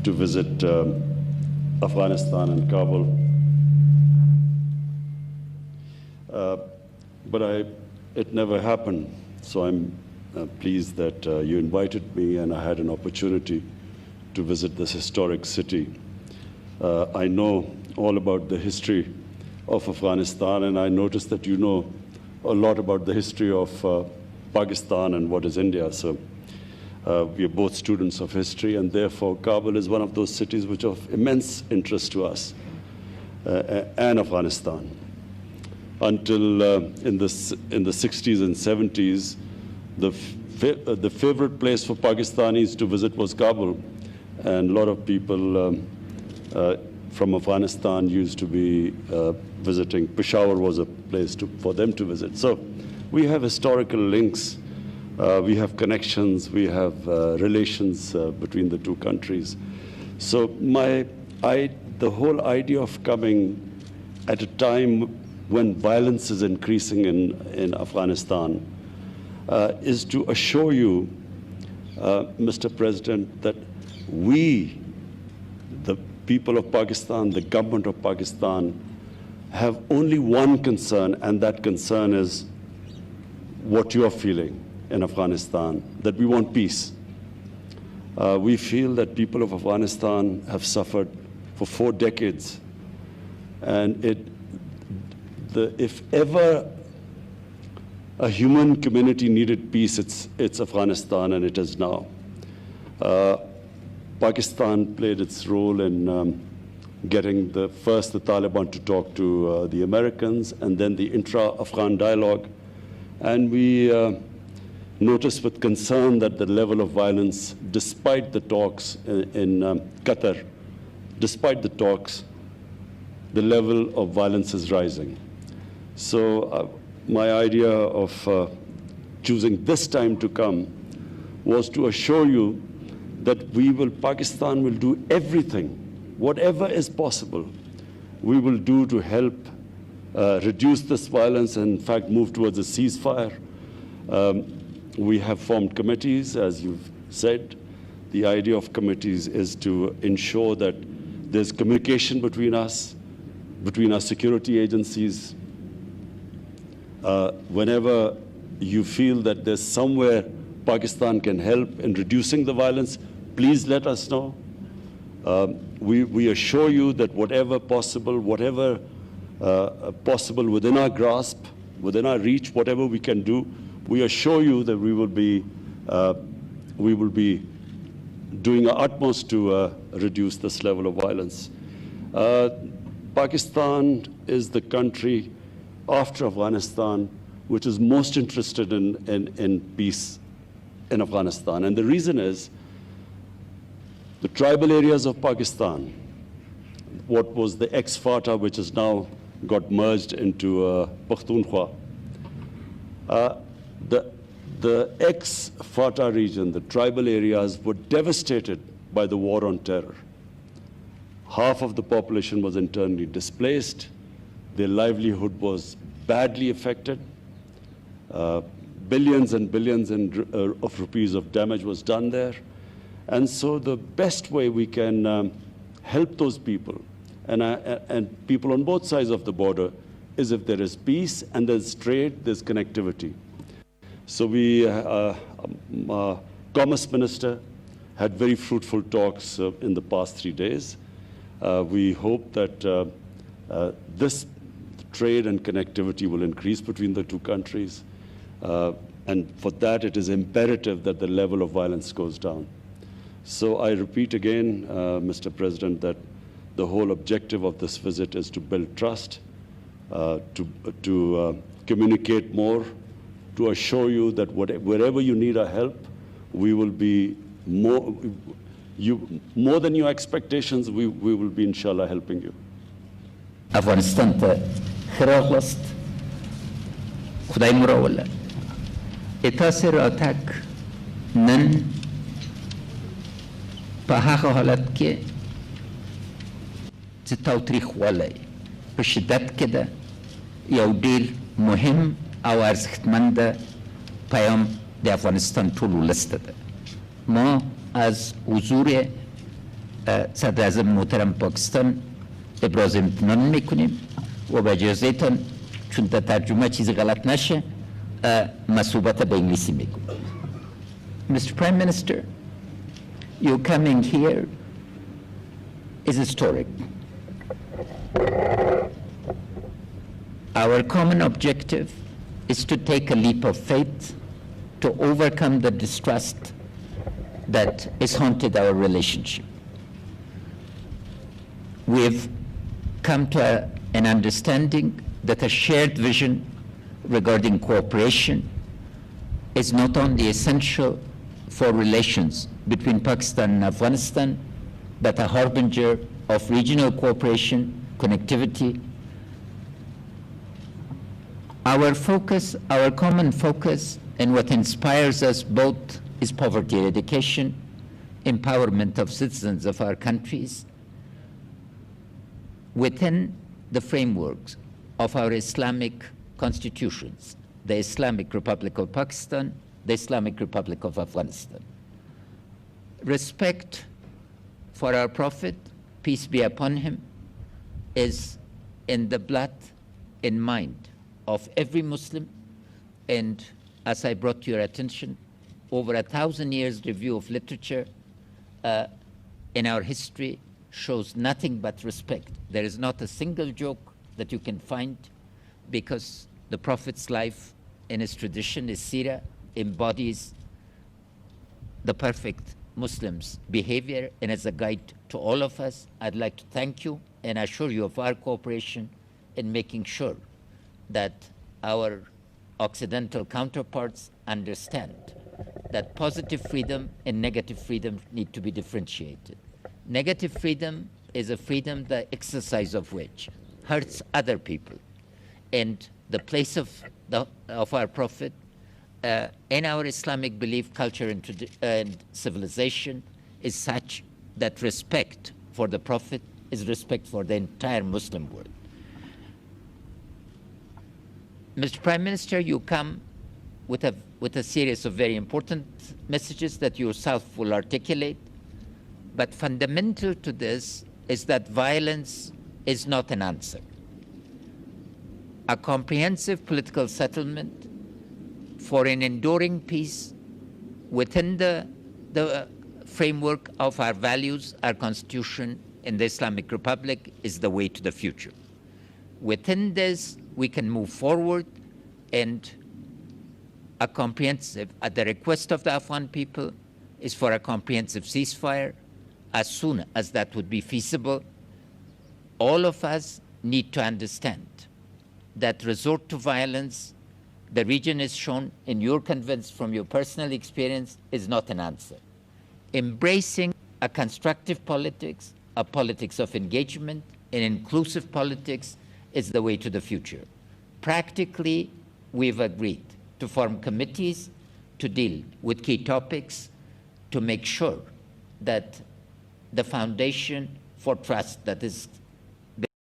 to visit Afghanistan and Kabul. But it never happened. So I'm pleased that you invited me and I had an opportunity to visit this historic city. I know all about the history of Afghanistan, and I noticed that you know a lot about the history of Pakistan and what is India. So we are both students of history, and therefore Kabul is one of those cities which are of immense interest to us and Afghanistan. Until in the 60s and 70s, the favorite place for Pakistanis to visit was Kabul, and a lot of people from Afghanistan used to be visiting. Peshawar was a place for them to visit. So we have historical links, we have connections, we have relations between the two countries. So the whole idea of coming at a time when violence is increasing in Afghanistan is to assure you, Mr. President, that we, the people of Pakistan, the government of Pakistan, have only one concern, and that concern is what you are feeling in Afghanistan, that we want peace. We feel that people of Afghanistan have suffered for 4 decades, and if ever a human community needed peace, it's Afghanistan, and it is now. Pakistan played its role in getting the Taliban to talk to the Americans, and then the intra-Afghan dialogue. And we noticed with concern that the level of violence, despite the talks in Qatar, despite the talks, the level of violence is rising. So my idea of choosing this time to come was to assure you that Pakistan will do everything, whatever is possible, we will do to help reduce this violence and, in fact, move towards a ceasefire. We have formed committees, as you've said. The idea of committees is to ensure that there's communication between us, between our security agencies. Whenever you feel that there's somewhere Pakistan can help in reducing the violence, please let us know. We assure you that whatever possible within our grasp, within our reach, whatever we can do, we assure you that we will be doing our utmost to reduce this level of violence. Pakistan is the country after Afghanistan which is most interested in peace in Afghanistan. And the reason is the tribal areas of Pakistan, what was the ex-FATA, which has now got merged into Pakhtunkhwa. The ex-FATA region, the tribal areas, were devastated by the war on terror. Half of the population was internally displaced. Their livelihood was badly affected. Billions and billions of rupees of damage was done there. And so the best way we can help those people and people on both sides of the border is if there is peace and there's trade, there's connectivity. So Commerce Minister had very fruitful talks in the past 3 days. We hope that this trade and connectivity will increase between the two countries. And for that, it is imperative that the level of violence goes down. So I repeat again, Mr. President, that the whole objective of this visit is to build trust, to communicate more, to assure you that wherever you need our help, we will be more than your expectations, we will be, inshallah, helping you. Afghanistan ta khiraglast Khuday murawalla etasir atak nan په هغه حالت کې چې تاوتریخوالی په شدت کې ده یو ډیر مهم او ارزښتمند پیام د افغانستان ټول ولس ته ده. ما از حضور صدر اعظم محترم پاکستان ابراز امتنان میکنیم و به اجازهتان چون در ترجمه چیزی غلط نشه مصوبت به انگلیسی میگم. Mr. Prime Minister, your coming here is historic. Our common objective is to take a leap of faith to overcome the distrust that has haunted our relationship. We've come to an understanding that a shared vision regarding cooperation is not only essential for relations between Pakistan and Afghanistan, but a harbinger of regional cooperation, connectivity. Our focus, our common focus, and what inspires us both is poverty eradication, empowerment of citizens of our countries within the frameworks of our Islamic constitutions, the Islamic Republic of Pakistan, the Islamic Republic of Afghanistan. Respect for our Prophet, peace be upon him, is in the blood and mind of every Muslim, and as I brought to your attention, over 1,000 years review of literature in our history shows nothing but respect. There is not a single joke that you can find, because the Prophet's life and his tradition, his seerah, embodies the perfect Muslim's behavior, and as a guide to all of us, I'd like to thank you and assure you of our cooperation in making sure that our Occidental counterparts understand that positive freedom and negative freedom need to be differentiated. Negative freedom is a freedom, the exercise of which hurts other people. And the place of our Prophet in our Islamic belief, culture, and civilization is such that respect for the Prophet is respect for the entire Muslim world. Mr. Prime Minister, you come with a series of very important messages that you yourself will articulate, but fundamental to this is that violence is not an answer. A comprehensive political settlement for an enduring peace within the framework of our values, our constitution, and the Islamic Republic is the way to the future. Within this, we can move forward, and a comprehensive, at the request of the Afghan people, is for a comprehensive ceasefire as soon as that would be feasible. All of us need to understand that resort to violence, the region is shown, and you're convinced from your personal experience, is not an answer. Embracing a constructive politics, a politics of engagement, an inclusive politics is the way to the future. Practically, we've agreed to form committees to deal with key topics to make sure that the foundation for trust that is